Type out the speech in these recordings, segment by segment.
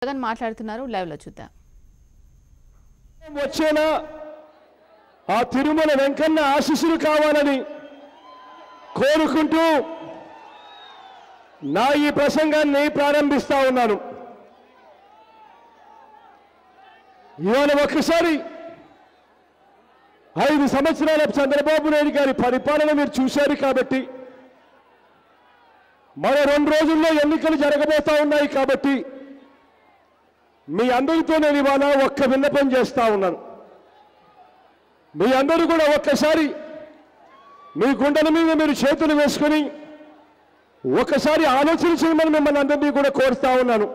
జగన్ మాట్లాడుతున్నారు, లైవ్ లో చూద్దాం. వచ్చేనా ఆ తిరుమల వెంకన్న ఆశీస్సులు కావాలని కోరుకుంటూ నా ఈ ప్రసంగాన్ని ప్రారంభిస్తా ఉన్నాను. ఇవాళ ఒక్కసారి 5 సంవత్సరాల చంద్రబాబు నాయుడు గారి పరిపాలన మీరు చూశారు కాబట్టి, మరో 2 రోజుల్లో ఎన్నికలు జరగబోతా ఉన్నాయి కాబట్టి మీ అందరితో నేను ఇవాళ ఒక్క విన్నపం చేస్తా ఉన్నాను. మీ అందరూ కూడా ఒక్కసారి మీ గుండెల మీద మీరు చేతులు వేసుకొని ఒక్కసారి ఆలోచన చేయమని మిమ్మల్ని అందరినీ కూడా కోరుతా ఉన్నాను.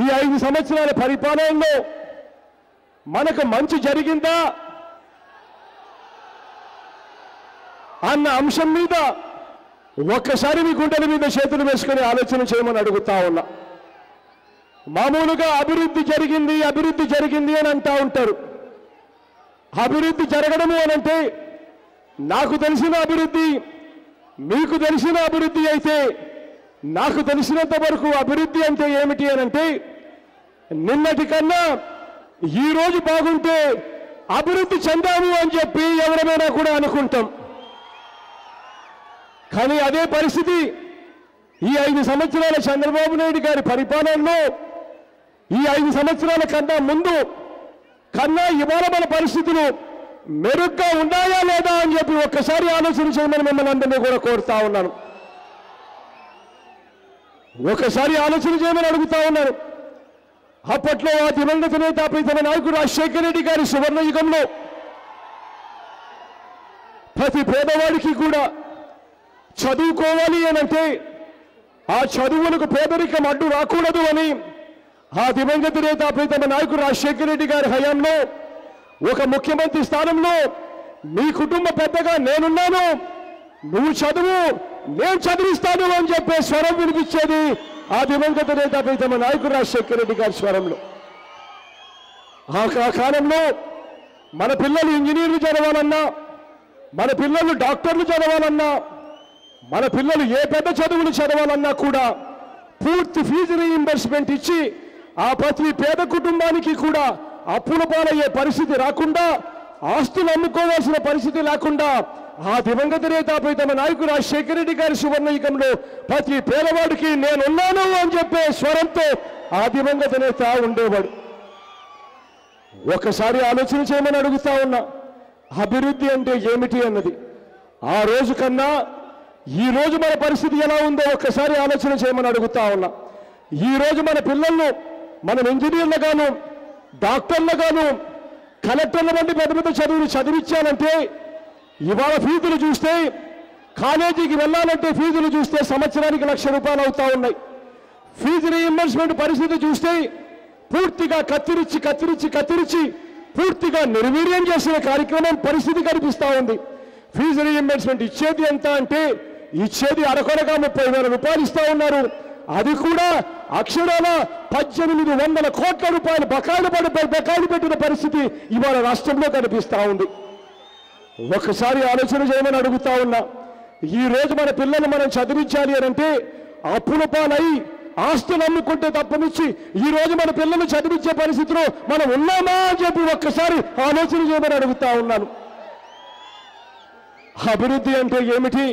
ఈ 5 సంవత్సరాల పరిపాలనలో మనకు మంచి జరిగిందా అన్న అంశం మీద ఒక్కసారి మీ గుండెల మీద చేతులు వేసుకొని ఆలోచన చేయమని అడుగుతా ఉన్నా. మామూలుగా అభివృద్ధి జరిగింది అని అంటా ఉంటారు. అభివృద్ధి జరగడము అనంటే నాకు తెలిసిన అభివృద్ధి మీకు తెలిసిన అభివృద్ధి అయితే, నాకు తెలిసినంత వరకు అభివృద్ధి అంటే ఏమిటి అనంటే నిన్నటి కన్నా ఈ రోజు బాగుంటే అభివృద్ధి చెందాము అని చెప్పి ఎవరైనా కూడా అనుకుంటాం. కానీ అదే పరిస్థితి ఈ 5 సంవత్సరాల చంద్రబాబు నాయుడు గారి పరిపాలనలో ఈ 5 సంవత్సరాల కన్నా ముందు కన్నా ఇవాళ మన పరిస్థితులు మెరుగ్గా ఉన్నాయా లేదా అని చెప్పి ఒక్కసారి ఆలోచన చేయమని మిమ్మల్ని అందరినీ కూడా కోరుతా ఉన్నాను. ఒకసారి ఆలోచన చేయమని అడుగుతా ఉన్నాను. అప్పట్లో ఆ దివంగత నేత ప్రీతమ నాయకుడు రాజశేఖర రెడ్డి గారి సువర్ణ యుగంలో ప్రతి పేదవాడికి కూడా చదువుకోవాలి అనంటే ఆ చదువులకు పేదరికం అడ్డు రాకూడదు అని ఆ దివంగత నేత ప్రీతమ నాయకుడు రాజశేఖర రెడ్డి గారి హయాంలో ఒక ముఖ్యమంత్రి స్థానంలో మీ కుటుంబ పెద్దగా నేనున్నాను, నువ్వు చదువు నేను చదివిస్తాను అని చెప్పే స్వరం వినిపించేది ఆ దివంగత నేత ప్రీతమ నాయకుడు రాజశేఖర రెడ్డి గారి స్వరంలో. ఆ కాలంలో మన పిల్లలు ఇంజనీర్లు చదవాలన్నా, మన పిల్లలు డాక్టర్లు చదవాలన్నా, మన పిల్లలు ఏ పెద్ద చదువులు చదవాలన్నా కూడా పూర్తి ఫీజు రీయింబర్స్మెంట్ ఇచ్చి ఆ ప్రతి పేద కుటుంబానికి కూడా అప్పుల పాలయ్యే పరిస్థితి రాకుండా, ఆస్తులు అమ్ముకోవాల్సిన పరిస్థితి లేకుండా ఆ దివంగత నేత ప్రీతమ నాయకుడు రాజశేఖర రెడ్డి గారి సువర్ణయుగంలో ప్రతి పేదవాడికి నేనున్నాను అని చెప్పే స్వరంతో ఆ దివంగత నేత ఉండేవాడు. ఒకసారి ఆలోచన చేయమని అడుగుతా ఉన్నా, అభివృద్ధి అంటే ఏమిటి అన్నది. ఆ రోజు కన్నా ఈ రోజు మన పరిస్థితి ఎలా ఉందో ఒక్కసారి ఆలోచన చేయమని అడుగుతా ఉన్నా. ఈ రోజు మన పిల్లలను మనం ఇంజనీర్లుగాను, డాక్టర్లుగాను, కలెక్టర్ల వంటి పెద్ద పెద్ద చదువులు చదివించాలంటే ఇవాళ ఫీజులు చూస్తే, కాలేజీకి వెళ్ళాలంటే ఫీజులు చూస్తే సంవత్సరానికి ₹1,00,000 అవుతా ఉన్నాయి. ఫీజు రీయింబర్స్మెంట్ పరిస్థితి చూస్తే పూర్తిగా కత్తిరించి పూర్తిగా నిర్వీర్యం చేసిన కార్యక్రమం పరిస్థితి కనిపిస్తూ ఉంది. ఫీజు రీయింబర్స్మెంట్ ఇచ్చేది ఎంత అంటే ఇచ్చేది అరకొరగా ₹30,000 ఇస్తా ఉన్నారు. అది కూడా అక్షరాల 1,800 కోట్ల రూపాయలు బకాయిలు పెట్టిన పరిస్థితి ఇవాళ రాష్ట్రంలో కనిపిస్తూ ఉంది. ఒకసారి ఆలోచన చేయమని అడుగుతా ఉన్నా. ఈ రోజు మన పిల్లలు మనం చదివించాలి అని అంటే అప్పుల పాలై ఆస్తులు అమ్ముకుంటే తప్పనిచ్చి ఈ రోజు మన పిల్లలు చదివించే పరిస్థితిలో మనం ఉన్నామా అని చెప్పి ఒక్కసారి ఆలోచన చేయమని అడుగుతా ఉన్నాను. అభివృద్ధి అంటే ఏమిటి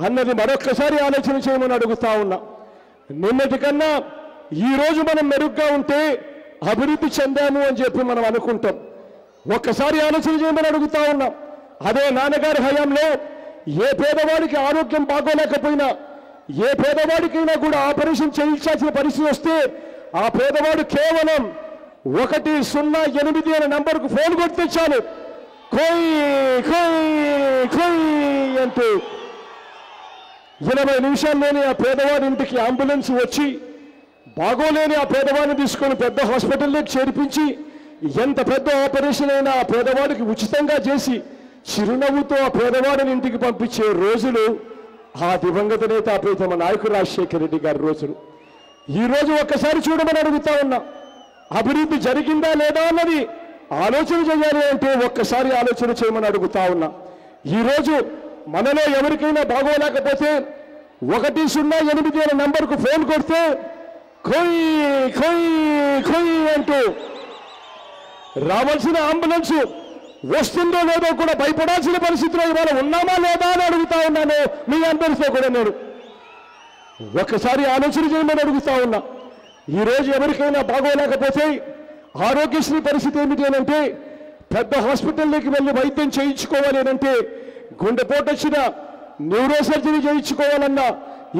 అన్నది మరొక్కసారి ఆలోచన చేయమని అడుగుతా ఉన్నా. నిన్నటి కన్నా ఈ రోజు మనం మెరుగ్గా ఉంటే అభివృద్ధి చెందాము అని చెప్పి మనం అనుకుంటాం. ఒక్కసారి ఆలోచన చేయమని అడుగుతా ఉన్నాం. అదే నాన్నగారి హయాంలో ఏ పేదవాడికి ఆరోగ్యం బాగోలేకపోయినా, ఏ పేదవాడికైనా కూడా ఆపరేషన్ చేయించాల్సిన పరిస్థితి వస్తే ఆ పేదవాడు కేవలం 108 అనే నంబర్కు ఫోన్ కొడితే చాలు, కోయ్ కోయ్ కోయ్ అంటూ 20 నిమిషాల్లోనే ఆ పేదవాడి ఇంటికి అంబులెన్స్ వచ్చి బాగోలేని ఆ పేదవాడిని తీసుకొని పెద్ద హాస్పిటల్లోకి చేర్పించి ఎంత పెద్ద ఆపరేషన్ అయినా ఆ పేదవాడికి ఉచితంగా చేసి చిరునవ్వుతో ఆ పేదవాడిని ఇంటికి పంపించే రోజులు ఆ దివంగత నేత ప్రీతమ నాయకుడు రాజశేఖర రెడ్డి గారి రోజులు. ఈ రోజు ఒక్కసారి చూడమని అడుగుతా ఉన్నా. అభివృద్ధి జరిగిందా లేదా అన్నది ఆలోచన చేయాలి అంటే ఒక్కసారి ఆలోచన చేయమని అడుగుతా ఉన్నా. ఈరోజు మనలో ఎవరికైనా బాగోలేకపోతే 108 అనే నంబర్కు ఫోన్ కొడితే కొయ్యి కొయ్యి కొయ్యి అంటూ రావాల్సిన అంబులెన్స్ వస్తుందో లేదో కూడా భయపడాల్సిన పరిస్థితిలో ఇవాళ ఉన్నామా లేదా అని అడుగుతా ఉన్నాను మీ అందరితో కూడా. నేను ఒక్కసారి ఆలోచన చేయమని అడుగుతా ఉన్నా. ఈరోజు ఎవరికైనా బాగోలేకపోతే ఆరోగ్యశ్రీ పరిస్థితి ఏమిటి అంటే, పెద్ద హాస్పిటల్లోకి వెళ్ళి వైద్యం చేయించుకోవాలి అంటే, గుండెపోటు వచ్చిన న్యూరో సర్జరీ చేయించుకోవాలన్నా,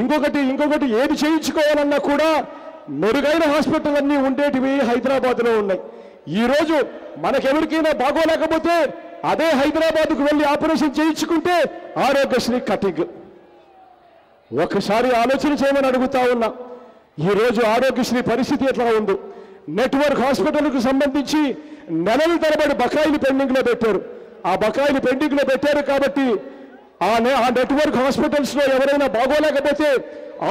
ఇంకొకటి ఏది చేయించుకోవాలన్నా కూడా మెరుగైన హాస్పిటల్ అన్నీ ఉండేటివి హైదరాబాద్లో ఉన్నాయి. ఈరోజు మనకెవరికైనా బాగోలేకపోతే అదే హైదరాబాద్కు వెళ్ళి ఆపరేషన్ చేయించుకుంటే ఆరోగ్యశ్రీ కటింగ్. ఒకసారి ఆలోచన చేయమని అడుగుతా ఉన్నా. ఈరోజు ఆరోగ్యశ్రీ పరిస్థితి ఎట్లా ఉందో. నెట్వర్క్ హాస్పిటల్కు సంబంధించి నెలల తరబడి బకాయిలు పెండింగ్లో పెట్టారు. ఆ బకాయిలు పెండింగ్లో పెట్టారు కాబట్టి ఆ నెట్వర్క్ హాస్పిటల్స్లో ఎవరైనా బాగోలేకపోతే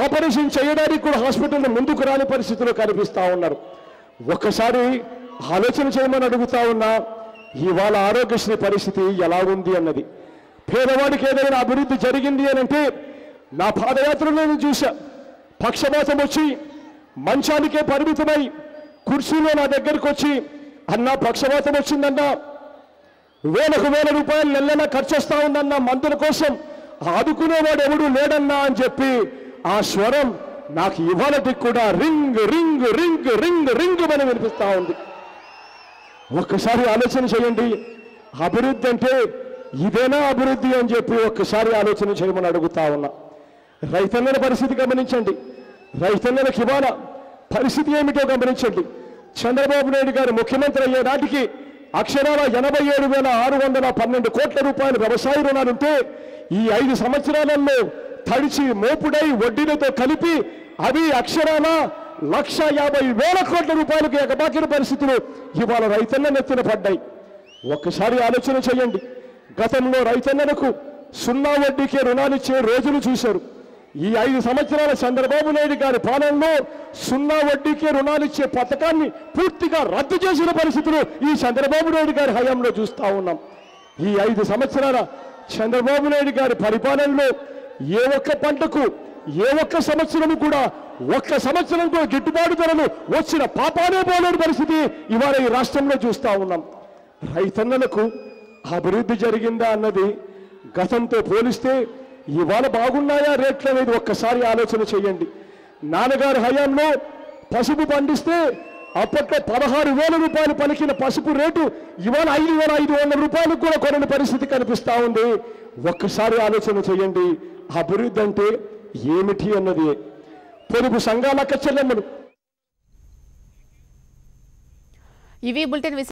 ఆపరేషన్ చేయడానికి కూడా హాస్పిటల్ ముందుకు రాని పరిస్థితిలో కనిపిస్తూ ఉన్నారు. ఒక్కసారి ఆలోచన చేయమని అడుగుతా ఉన్నా. ఇవాళ ఆరోగ్యశ్రీ పరిస్థితి ఎలా ఉంది అన్నది. పేదవాడికి ఏదైనా అభివృద్ధి జరిగింది అని అంటే, నా పాదయాత్రలో నేను చూసా, పక్షపాతం వచ్చి మంచానికే పరిమితమై కుర్చీలో నా దగ్గరికి వచ్చి, అన్నా పక్షపాతం వచ్చిందన్నా, వేలకు వేల రూపాయలు నెలలా ఖర్చు వస్తా ఉందన్న మందుల కోసం ఆదుకునేవాడు ఎవడు లేడన్నా అని చెప్పి ఆ స్వరం నాకు ఇవాళకి కూడా ring ring ring ring ring అని వినిపిస్తా ఉంది. ఒక్కసారి ఆలోచన చేయండి. అభివృద్ధి అంటే ఇదేనా అభివృద్ధి అని చెప్పి ఒక్కసారి ఆలోచన చేయమని అడుగుతా ఉన్నా. రైతన్నల పరిస్థితి గమనించండి. రైతన్నలకు ఇవాళ పరిస్థితి ఏమిటో గమనించండి. చంద్రబాబు నాయుడు గారు ముఖ్యమంత్రి అయ్యే నాటికి అక్షరాల 87,612 కోట్ల రూపాయలు వ్యవసాయ రుణాలుంటే, ఈ 5 సంవత్సరాలలో తడిచి మోపుడై వడ్డీలతో కలిపి అవి అక్షరాల 1,50,000 కోట్ల రూపాయలకు ఎగబాకిన పరిస్థితులు ఇవాళ రైతన్న నెత్తిన పడ్డాయి. ఒక్కసారి ఆలోచన చేయండి. గతంలో రైతన్నలకు 0 వడ్డీకే రుణాలు ఇచ్చే రోజులు చూశారు. ఈ 5 సంవత్సరాల చంద్రబాబు నాయుడు గారి పాలనలో 0 వడ్డీకే రుణాలు ఇచ్చే పథకాన్ని పూర్తిగా రద్దు చేసిన పరిస్థితులు ఈ చంద్రబాబు నాయుడు గారి హయాంలో చూస్తా ఉన్నాం. ఈ 5 సంవత్సరాల చంద్రబాబు నాయుడు గారి పరిపాలనలో ఏ ఒక్క పంటకు ఏ ఒక్క సంవత్సరము కూడా గిట్టుబాటు ధరలు వచ్చిన పాపానే పోలేని పరిస్థితి ఇవాళ ఈ రాష్ట్రంలో చూస్తా ఉన్నాం. రైతన్నలకు అభివృద్ధి జరిగిందా అన్నది గతంతో పోలిస్తే ఇవాళ బాగున్నాయా రేట్లు అనేది ఒక్కసారి ఆలోచన చేయండి. నాన్నగారి హయాంలో పసుపు పండిస్తే అప్పట్లో 16,000 రూపాయలు పలికిన పసుపు రేటు ఇవాళ 5,500 రూపాయలకు కూడా కొనని పరిస్థితి కనిపిస్తా ఉంది. ఒక్కసారి ఆలోచన చేయండి. అభివృద్ధి అంటే ఏమిటి అన్నది. పొదుపు సంఘాల చెల్లెమ్మలు ఇవి బులెటిన్